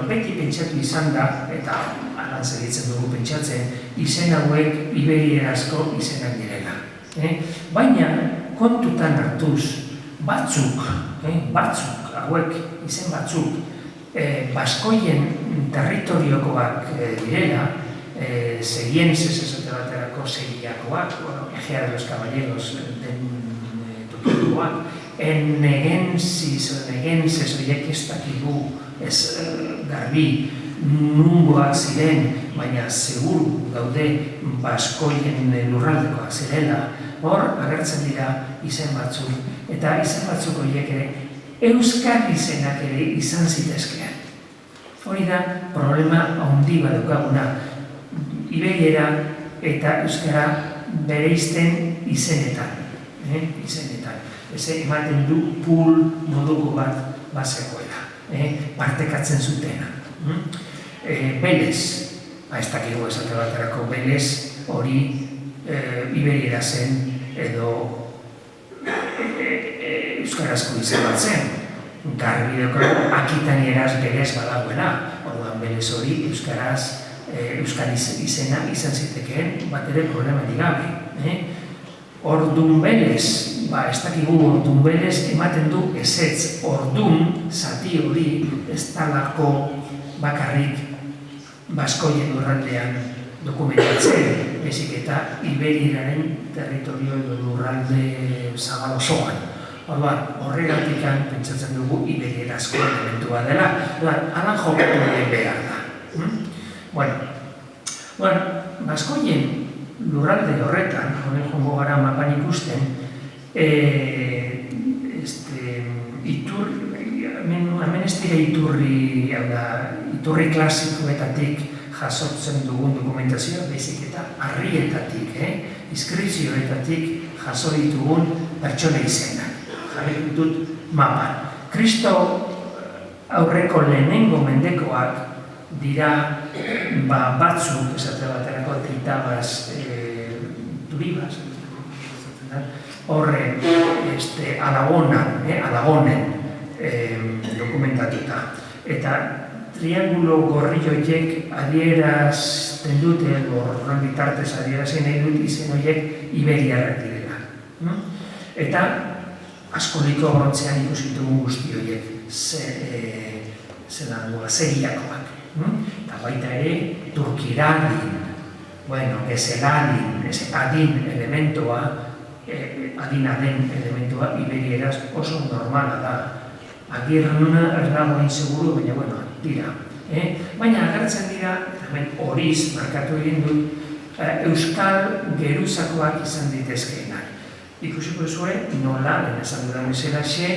Beti pentsatu izan da, eta alan segitzen dugu pentsatzen, izen hauek iberierazko izenak direla. Baina, kontutan hartuz, batzuk, hauek, izen batzuk, Baskoien territoriokoak direla, Segienses esate baterako Segiakoak, Egea de los Caballeros den tokikoak, Negenses horiek ez dakigu ez garbi nungoak ziren, baina seguru gaude Baskoien lurraldekoak zirela, hor agertzen dira izen batzuk, eta izen batzuk horiek ere euskal izenak ere izan zitezkean. Hori da problema handi badukaguna, iberiera eta euskara bereizten izenetan. Ematen du pul moduko bat bazegoela, partekatzen zutena. Belez, ez dakigu esate baterako belez hori iberiera zen edo euskarazko izan bat zen. Garbi daukagu Akitanieraz belez badagoela, orduan belez hori euskal izena izan zitekeen bat ere problematik gabe. Ordun belez, ez dakigu ordun belez ematen du ezetz, ordun zati hori ez talako bakarrik Baskoien lurraldean dokumentatzen, bezik eta Iberieraren territorio edo lurralde zabal osoan. Horregatik pentsatzen dugu iberierazko elementua dela, alan jokatu behar da. Baskoien lurralde horretan, honen jongo gara mapan ikusten, hemen ez dira iturri klasikoetatik jasotzen dugun dokumentazioa, bezik eta harrietatik, inskripzioetatik jaso ditugun pertsona izenak. Jarri dut mapan. Kristo aurreko lehenengo mendekoak dira batzuk, esate baterako tritabas turibas, horre Alagonen dokumentatuta. Eta triangulo gorri horiek adierazten dute, horren bitartez adierazten nahi dut izen horiek iberiarrak direla. Eta askoliko brontzean ikusitugu guzti horiek Segiakoak. Eta baita ere Turkiradin, Ezeladin, adin elementoa, adinaden elementoa iberieraz oso normala da. Agirruna ez dago inseguru, baina dira. Baina agertzen dira, hemen horiz markatu egin dut, euskal geruzakoak izan ditezkeenak. Ikusiko zuen, nola, lehen esan dudan bezalaxe,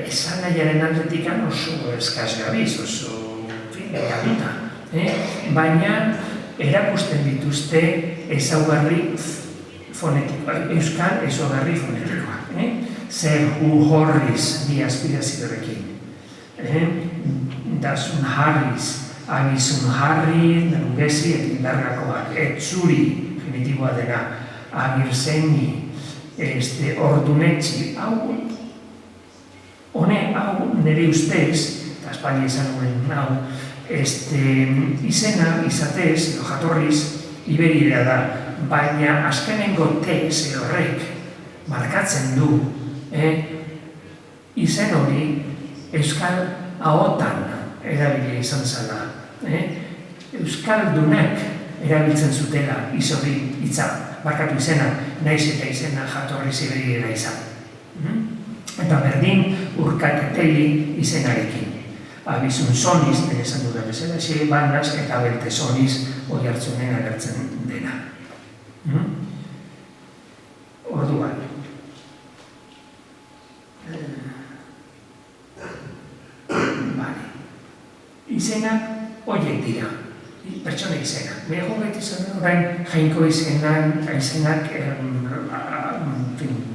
esan nahiaren aldetikan oso eskaz gabiz, oso gabuta. Baina erakusten dituzte ezaugarri fonetikoa, euskal ezaugarri fonetikoa. Zer horriz bi aspirazioarekin. Dasun harriz, abizun harri, narungezi, etindargakoak, etzuri, genitiboa dena, agirzeni, ordunetxi, hau nire ustez, eta Espainia izan nuen hau, izena izatez, edo jatorriz, iberiera da, baina azkenengo tez horrek markatzen du, izen hori euskal ahotan erabili izan zela. Euskaldunak erabiltzen zutela izorri hitza, markatu izena, naiz eta izena jatorri iberiera izan. Eta berdin urkateteli izenarekin. Abizun soniz, esan dudan bezala, bandaz eta belte soniz hori hartzunen agertzen dena. Orduan. izenak horiek dira, pertsona izenak. Behago gaitu zen orain jainko izenak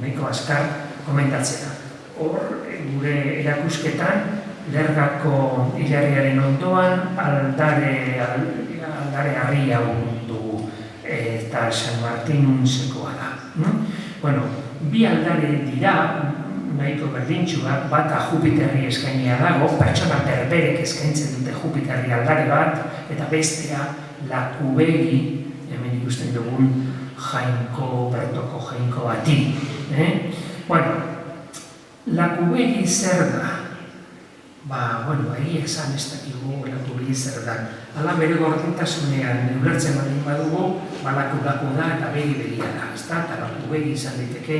nahiko azkar komentatzea. Hor, gure erakusketan, Lergako hilarriaren ondoan aldare harria dugu eta San Martinsekoa da. Bueno, bi aldare dira, nahiko berdintxuak, bata Jupiterri eskainia dago, pertsona berberek eskaintzen dute Jupiterri aldare bat, eta bestea Lakubegi, hemen ikusten dugun Bertoko jainko bati. Bueno, Lakubegi zer da? Egia esan ez dakigu Lakubegi zer da. Hala bere gordintasunean ulertzen badugu, laku da eta begia da. Eta Lakubegi izan daiteke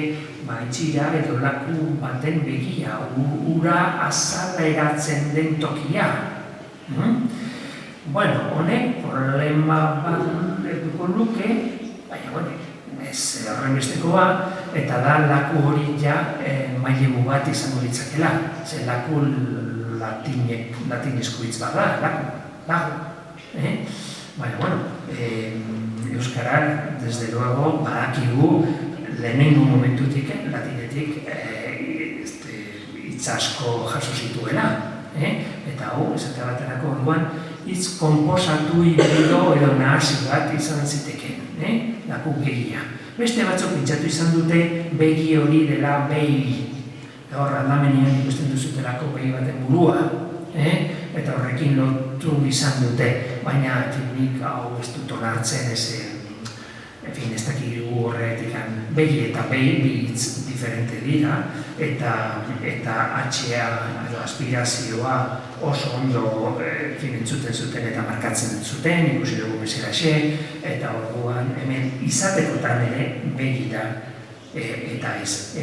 itxira edo laku baten begia, ura azaleratzen den tokia. Honek problema bat eduko luke, baina ez horrenbestekoa, eta da laku hori mailegu bat izango ditzakela. Ze laku latinezko hitz bat da, lagu. Baina, euskarak, desde luego, badakigu lehenengo momentutik, latinetik, hitz asko jaso zituela. Eta esate baterako orduan, hitz konposatu hibrido edo nahasi bat izan ziteken, laku begia. Beste batzuk pentsatu izan dute begi hori dela behi. Hor, aldamenean ikusten duzutelako behi baten burua, eta horrekin lotu izan dute, baina nik hau ez dut onartzen ez dakigu horretik begi eta behi hitz diferente dira, eta atxea edo aspirazioa oso ondo entzuten zuten eta markatzen zuten, ikusi dugu bezalaxe, eta orduan hemen izatekotan ere begi da eta ez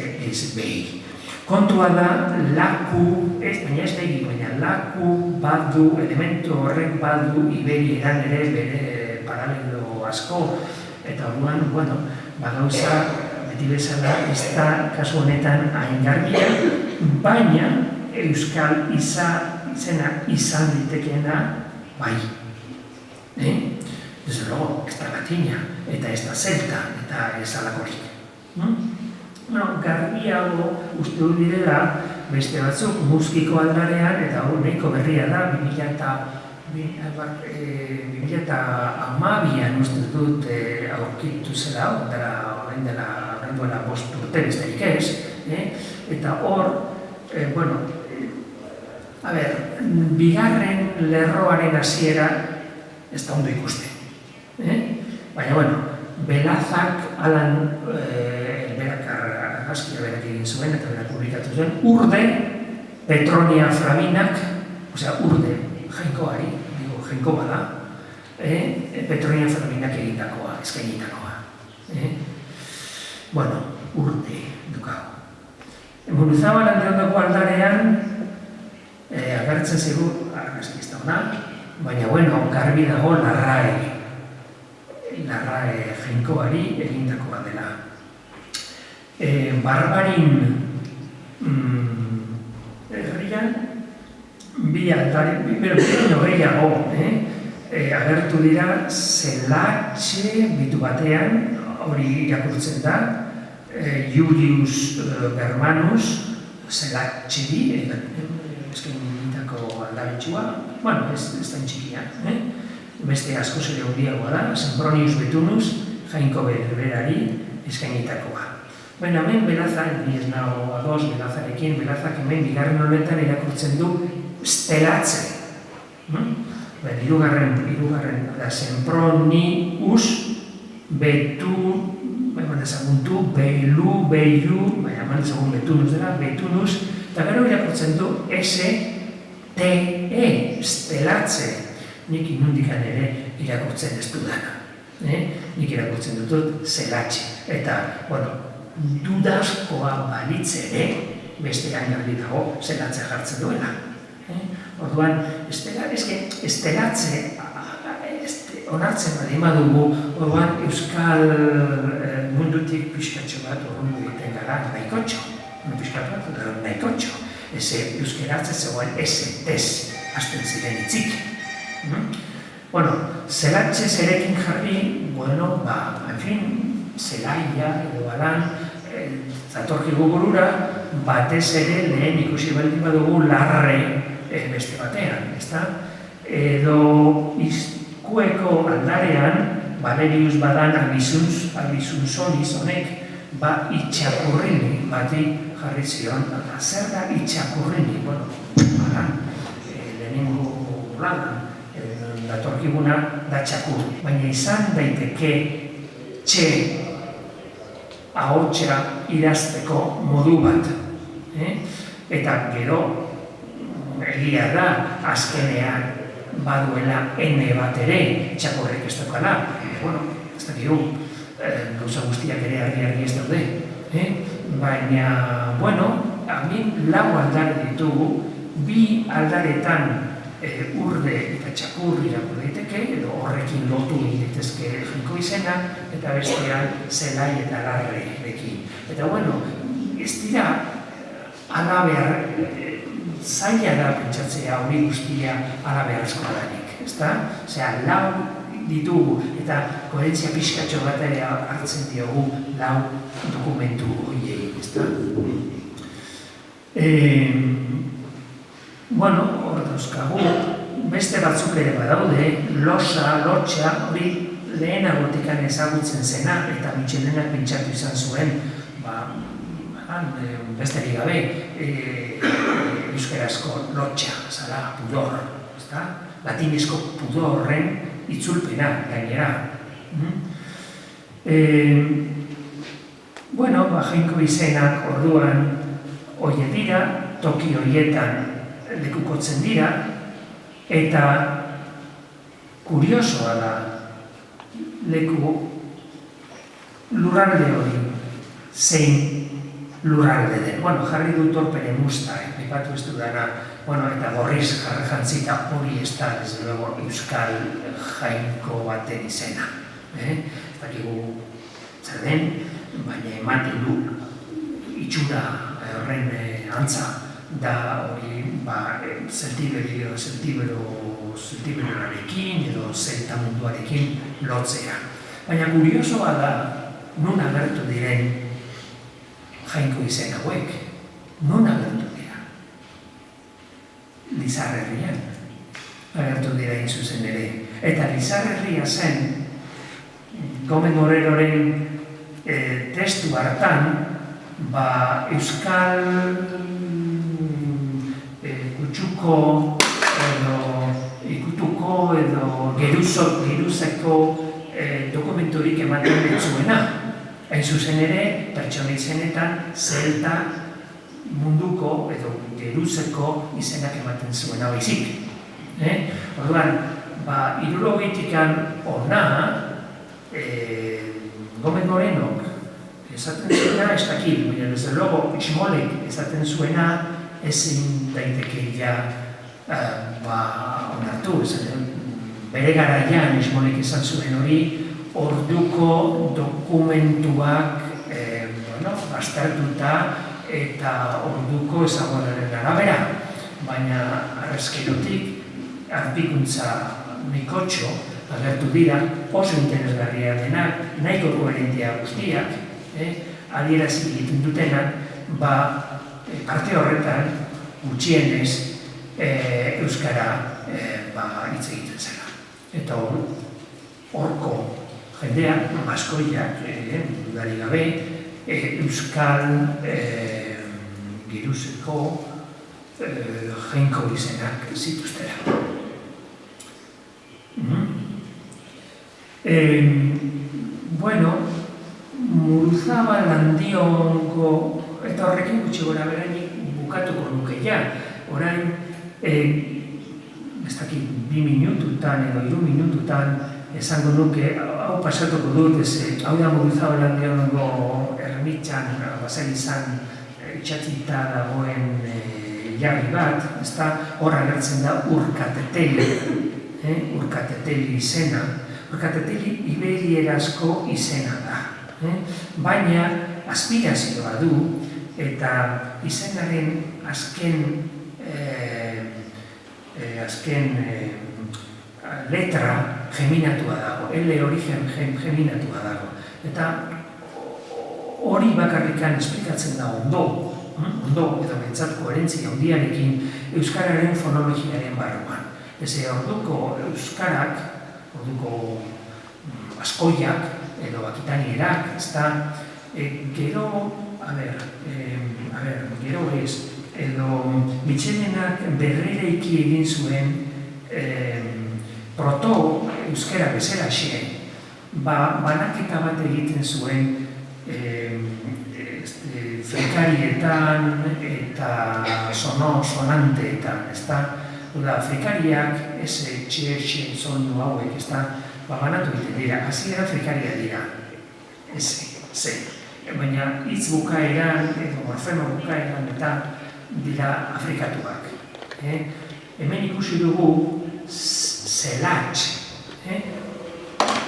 behi. Kontua da laku, baina ez begi, baina laku badu, elementu horrek badu iberieran ere bere paralelo asko, eta orduan, gauza beti bezala ez da kasu honetan hain garbia, baina euskal izena izan ditekeena bai. Desde luego, ez da latina, eta ez da celta, eta ez alakorik. Garbiago uste dut direla beste batzuk muskiko aldarean, eta hor nahiko berria da, 2012an uste dut aurkitu zela, orain duela 5 urte besterik ez, eta hor, bigarren lerroaren hasiera ez da ondo ikusten. Baina, Belazak alan argazkia berak egin zuen eta berak publikatu zuen, urde Petronia Framinak, urde jainkoari, jainko bada, Petronia Framinak egindakoa, eskainitakoa. Urde dukago. Muruzabal Andiondoko aldarean, agertzen zigu, argazki ez da hona, baina, garbi dago Larrae jainkoari egindakoa dela. Barbarin herrian, bi aldari, gehiago, agertu dira zelatxe bitu batean, hori irakurtzen da, Julius Germanus, zelatxeri, eskenitako aldabitxua, ez da txikia, beste asko zere handiagoa da, Sempronius Betunus, jainko berberari eskainitakoa. Hemen Belazak, ni ez nago ados Belazarekin, Belazak hemen bigarren honetan irakurtzen du stelatze. Hirugarren da Sempronius Betunus dela, Betunus, eta gero irakurtzen du S-T-E, stelatze. Nik inundikan ere irakurtzen ez dudana. Nik irakurtzen dutut zelatxe. Eta, dudazkoa balitze ere, beste garbi dago zelatze jartzen duela. Orduan, estelatze onartzen badi badugu, orduan euskal mundutik pixkatxo bat urrundu egiten gara, nahikotxo. Pixkat bat, nahikotxo. Euskeratzen zegoen ez hasten ziren hitzik. Bueno, zelatxe zerekin jarri, bueno, en fin, zelaia edo alan, zatorkigu burura, batez ere lehen ikusi baldin badugu larre beste batean, ezta? Edo izkueko aldarean, Valerius badan Albizunzoniz honek, itxakurrini bati jarri zion. Zer da itxakurrini? Bueno, lehenengo lanan, datorkiguna da txakur. Baina izan daiteke txe ahotsa idazteko modu bat. Eta gero, egia da, azkenean baduela ene bat ere txakurrek ez daukala. Bueno, ez dakigu, gauza guztiak ere argi ez daude. Baina, bueno, hemen lau aldare ditugu, bi aldaretan urde eta txakur irakur daiteke, edo horrekin lotu daitezke jainko izena, eta bestean zelai eta larrerekin. Eta, bueno, ez dira alabehar, zaila da pentsatzea hori guztia alabeharazko adanik, ezta? Osea, lau ditugu eta koherentzia pixkatxo bat ere hartzen diogu lau dokumentu horiei, ezta? Bueno, hor dauzkagu, beste batzuk ere badaude, losa, lotxa, hori lehenagotikan ezagutzen zena eta Michelenak pentsatu izan zuen, besterik gabe, euskarazko lotxa, zara, pudor, ezta? Latinezko pudorren itzulpena, gainera. Bueno, jainko izenak orduan horiek dira, toki horietan lekukotzen dira, eta kuriosoa da leku lurralde hori zein lurralde den. Bueno, jarri dut torpere musta, aipatu ez dudana, bueno, eta gorriz jarri jantzita hori ez da, desde luego, euskal jainko baten izena. Ez dakigu zer den, baina ematen du itxura horren antza da hori zeltiberoarekin edo zelta munduarekin lotzea. Baina kuriosoa da, nun agertu diren jainko izen hauek, non agertu dira? Lizarrerrian agertu dira zuzen ere. Eta Lizarrerria zen, Gomen Moreroren testu hartan, euskal kutsuko edo ikutuko edo geruzeko dokumenturik ematen ditzuena. Hain zuzen ere, pertsona izenetan, zelta munduko edo geruzeko izenak ematen zuena baizik. Orduan, 60tikan hona, Gomen Morenok esaten zuena ez dakit, baina desde luego Ixmolek esaten zuena ezin daiteke ja onartu. Bere garaian Ixmolek esan zuen hori, orduko dokumentuak baztertuta eta orduko ezaguaren arabera. Baina arrezkerotik artikuntza mikotxo agertu dira, oso interesgarria denak, nahiko koherentia guztiak, adierazi egiten dutenak, parte horretan gutxienez euskara hitz egiten zela. Eta horko jendeak, baskoiak, dudari gabe, euskal geruzeko jainko izenak zituztera. Bueno, Muruzabal handiongo, eta horrekin gutxi gora beranik bukatuko nuke ja. Orain, ez dakit, 2 minututan edo 3 minututan esango nuke, hau pasatuko dut, hau da Muruzabal handiongo ermitxan, bazen izan itxatita dagoen jarri bat, hor agertzen da Urkateteli, Urkateteli izena. Urkateteli iberierazko izena da. Baina aspirazioa du eta izenaren azken letra geminatua dago, L hori geminatua dago. Eta hori bakarrikan esplikatzen da ondo, edo bentsat koherentzia handiarekin euskararen fonologiaren barruan. Orduko euskarak, orduko askoiak edo akitanierak, gero edo Mitxelenak berrereiki egin zuen proto-euskara bezalaxe, banaketa bat egiten zuen frikarietan eta sonanteetan, frikariak, txe, sonu hauek, banatu egiten dira, hasiera frikaria dira, baina hitz bukaeran edo morfema bukaeran eta dira afrikatuak. Hemen ikusi dugu zelatx,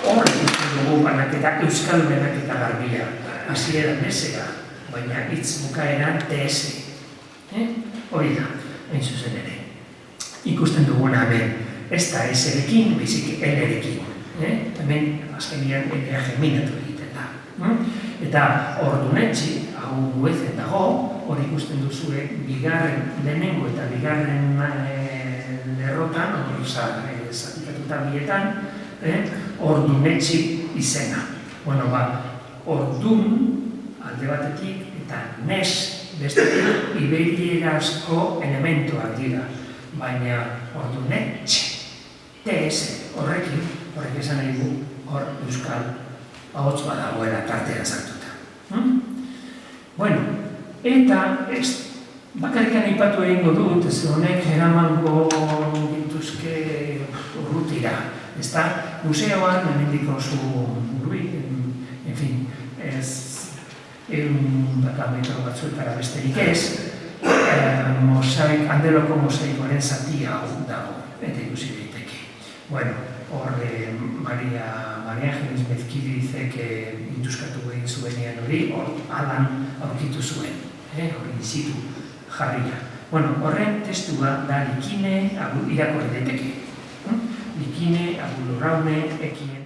hor ikusi dugu banaketa, euskal banaketa garbia, hasiera mesera, baina hitz bukaeran TS. Hori da, hain zuzen ere. Ikusten duguna hemen, ez da S-erekin, bizik L-erekin. Hemen, azkenean, L-a geminatu egiten da. Eta ordunetxi, hau guezen dago, hori ikusten duzue bigarren lehenengo eta bigarren lerrotan, hori zatikatuta bietan, ordunetxi izena. Ordun alde batetik eta nes bestetik iberierazko elementuak dira. Baina ordunetx, TS horrek esan nahi du hor euskal ahots badagoela tartean sartuta. Eta bakarrikan aipatu egingo dut, ez honek eramango dituzke urrutira. Museoan, hemendik oso urbi, ez metro batzuetara besterik ez, Andeloko mosaikoaren zati hau dago, eta ikusi daiteke. Hor Maria Ángeles Mezquidizek induskatu egin zuenean hori, hor alan aurkitu zuen, hori dizitu jarria. Horren testua da Likine irakorri daiteke. Likine, Abulurraune, Ekien.